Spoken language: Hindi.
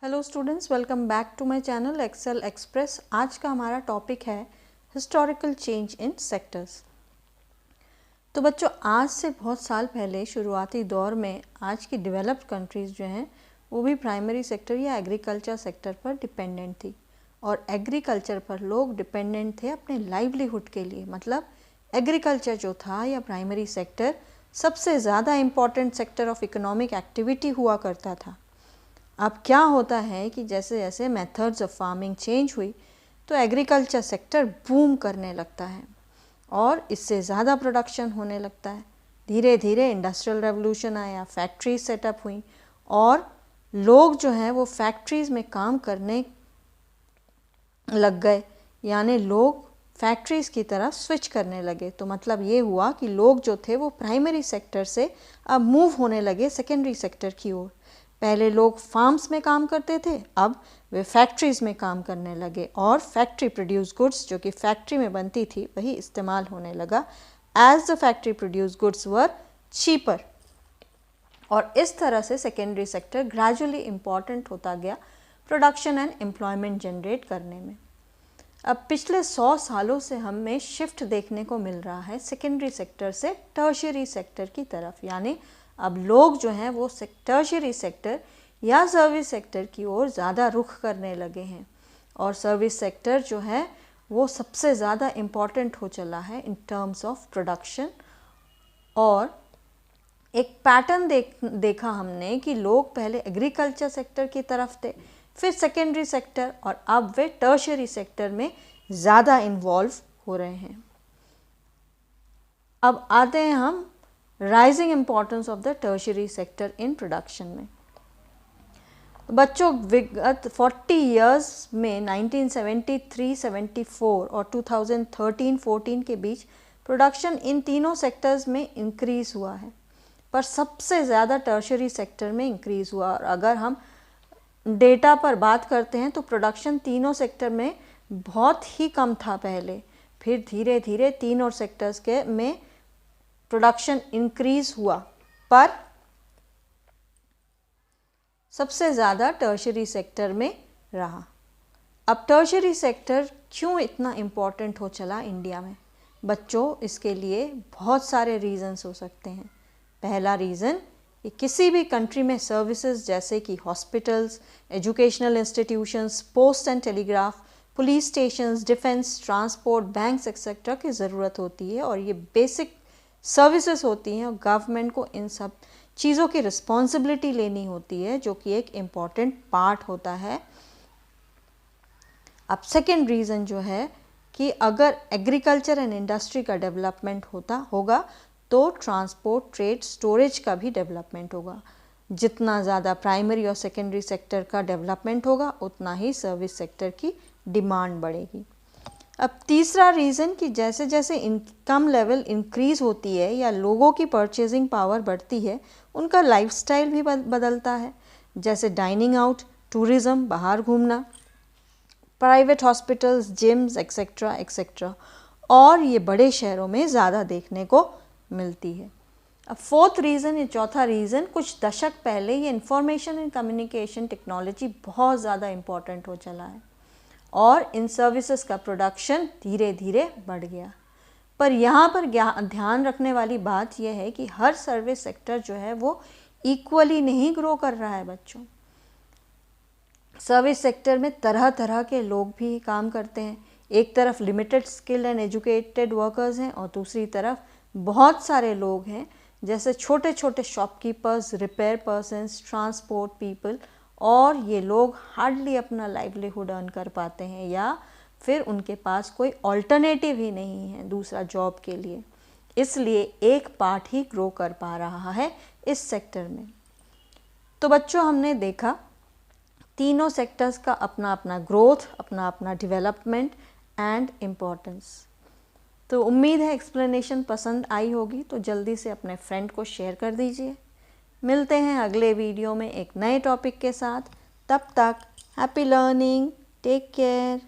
Hello students, welcome back to my channel Excel Express. आज का हमारा टॉपिक है हिस्टोरिकल चेंज इन सेक्टर्स। तो बच्चों, आज से बहुत साल पहले शुरुआती दौर में आज की डेवलप्ड कंट्रीज़ जो हैं वो भी प्राइमरी सेक्टर या एग्रीकल्चर सेक्टर पर डिपेंडेंट थी। और एग्रीकल्चर पर लोग डिपेंडेंट थे अपने लाइवलीहुड के लिए। मतलब एग्रीकल्चर जो था या प्राइमरी सेक्टर सबसे ज़्यादा important sector of economic activity हुआ करता था। अब क्या होता है कि जैसे जैसे मेथड्स ऑफ फार्मिंग चेंज हुई तो एग्रीकल्चर सेक्टर बूम करने लगता है और इससे ज़्यादा प्रोडक्शन होने लगता है। धीरे धीरे इंडस्ट्रियल रेवोल्यूशन आया, फैक्ट्रीज सेटअप हुई और लोग जो हैं वो फैक्ट्रीज़ में काम करने लग गए, यानी लोग फैक्ट्रीज़ की तरफ स्विच करने लगे। तो मतलब ये हुआ कि लोग जो थे वो प्राइमरी सेक्टर से अब मूव होने लगे सेकेंडरी सेक्टर की ओर। पहले लोग फार्म्स में काम करते थे, अब वे फैक्ट्रीज़ में काम करने लगे और फैक्ट्री प्रोड्यूस गुड्स जो कि फैक्ट्री में बनती थी वही इस्तेमाल होने लगा, as the factory produce goods were cheaper. और इस तरह से सेकेंडरी सेक्टर ग्रेजुअली इम्पॉर्टेंट होता गया प्रोडक्शन एंड एम्प्लॉयमेंट जनरेट करने में। अब पिछले 100 सालों से हमें शिफ्ट देखने को मिल रहा है सेकेंडरी सेक्टर से टर्शियरी सेक्टर की तरफ, यानी अब लोग जो हैं वो टर्शियरी सेक्टर या सर्विस सेक्टर की ओर ज़्यादा रुख करने लगे हैं। और सर्विस सेक्टर जो है वो सबसे ज़्यादा इम्पॉर्टेंट हो चला है इन टर्म्स ऑफ प्रोडक्शन। और एक पैटर्न देखा हमने कि लोग पहले एग्रीकल्चर सेक्टर की तरफ थे, फिर सेकेंडरी सेक्टर, और अब वे टर्शियरी सेक्टर में ज़्यादा इन्वॉल्व हो रहे हैं। अब आते हैं हम rising importance of the tertiary sector in production में। बच्चों, विगत 40 इयर्स में 1973-74 और 2013-14 के बीच प्रोडक्शन इन तीनों सेक्टर्स में इंक्रीज़ हुआ है, पर सबसे ज़्यादा टर्शियरी सेक्टर में इंक्रीज़ हुआ। और अगर हम डेटा पर बात करते हैं तो प्रोडक्शन तीनों सेक्टर में बहुत ही कम था पहले, फिर धीरे धीरे तीनों सेक्टर्स के में प्रोडक्शन इंक्रीज़ हुआ, पर सबसे ज़्यादा टर्शियरी सेक्टर में रहा। अब टर्शियरी सेक्टर क्यों इतना इम्पॉर्टेंट हो चला इंडिया में? बच्चों, इसके लिए बहुत सारे रीज़न्स हो सकते हैं। पहला रीज़न कि किसी भी कंट्री में सर्विसेज जैसे कि hospitals, educational institutions, post and telegraph, police stations, defence, transport, banks etcetera की ज़रूरत होती है और ये बेसिक सर्विसेज होती हैं और गवर्नमेंट को इन सब चीज़ों की रिस्पॉन्सिबिलिटी लेनी होती है, जो कि एक इम्पॉर्टेंट पार्ट होता है। अब सेकेंड रीज़न जो है कि अगर एग्रीकल्चर एंड इंडस्ट्री का डेवलपमेंट होगा तो ट्रांसपोर्ट, ट्रेड, स्टोरेज का भी डेवलपमेंट होगा। जितना ज़्यादा प्राइमरी और सेकेंडरी सेक्टर का डेवलपमेंट होगा उतना ही सर्विस सेक्टर की डिमांड बढ़ेगी। अब तीसरा रीज़न कि जैसे जैसे इनकम लेवल इंक्रीज़ होती है या लोगों की परचेजिंग पावर बढ़ती है, उनका लाइफस्टाइल भी बदलता है, जैसे डाइनिंग आउट, टूरिज़्म, बाहर घूमना, private hospitals, gyms etcetera etcetera, और ये बड़े शहरों में ज़्यादा देखने को मिलती है। अब फोर्थ रीज़न या चौथा रीज़न, कुछ दशक पहले ये इंफॉर्मेशन एंड कम्युनिकेशन टेक्नोलॉजी बहुत ज़्यादा इम्पॉर्टेंट हो चला है और इन सर्विसेज का प्रोडक्शन धीरे धीरे बढ़ गया। पर यहाँ पर ध्यान रखने वाली बात यह है कि हर सर्विस सेक्टर जो है वो इक्वली नहीं ग्रो कर रहा है बच्चों। सर्विस सेक्टर में तरह तरह के लोग भी काम करते हैं। एक तरफ limited skilled and educated workers हैं और दूसरी तरफ बहुत सारे लोग हैं, जैसे छोटे छोटे shopkeepers, repair persons, transport people, और ये लोग हार्डली अपना लाइवलीहुड अर्न कर पाते हैं या फिर उनके पास कोई ऑल्टरनेटिव ही नहीं है दूसरा जॉब के लिए, इसलिए एक पार्ट ही ग्रो कर पा रहा है इस सेक्टर में। तो बच्चों, हमने देखा तीनों सेक्टर्स का अपना अपना ग्रोथ, अपना अपना डेवलपमेंट एंड इम्पोर्टेंस। तो उम्मीद है एक्सप्लेनेशन पसंद आई होगी, तो जल्दी से अपने फ्रेंड को शेयर कर दीजिए। मिलते हैं अगले वीडियो में एक नए टॉपिक के साथ। तब तक हैप्पी लर्निंग, टेक केयर।